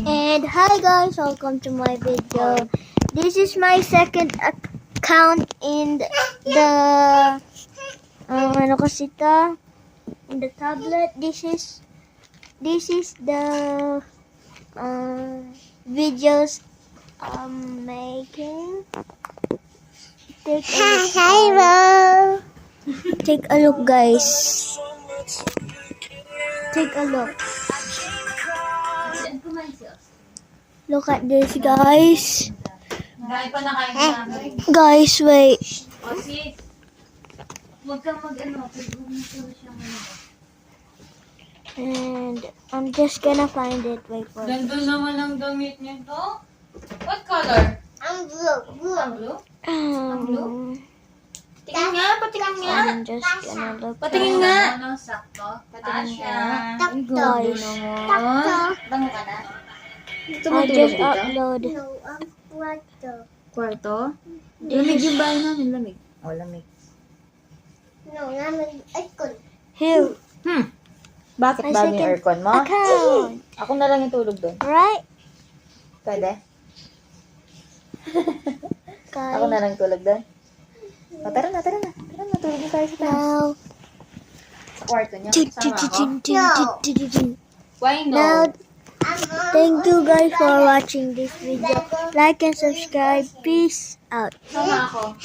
And hi guys, welcome to my video. This is my second account in the ano kasi ito? In the tablet. This is the videos I'm making. Take a look. Take a look, guys. Take a look. Look at this, guys. Guys, wait. And I'm just gonna find it. Wait for it. Ganda naman ang damit nito. What color? I'm blue. Ang blue? Tingin nga, patingin nga. I'm just gonna look. Patingin nga. Ano, sakto? Patingin nga. Guys, Bango ka na. I just upload. Kwarto? Lamig yung bahay namin, lamig. Oh, lamig. Here. Bakit My ba yung second aircon mo? account. Ako na lang yung tulog doon. Right, Pwede? guys. Ako na lang tulog doon. O, tara na. Tara na, tulog na tayo sa taas. Now, Sa kwarto niya. Sama ako. Why no? now, thank you guys for watching this video. Like and subscribe. Peace out. Sama ako.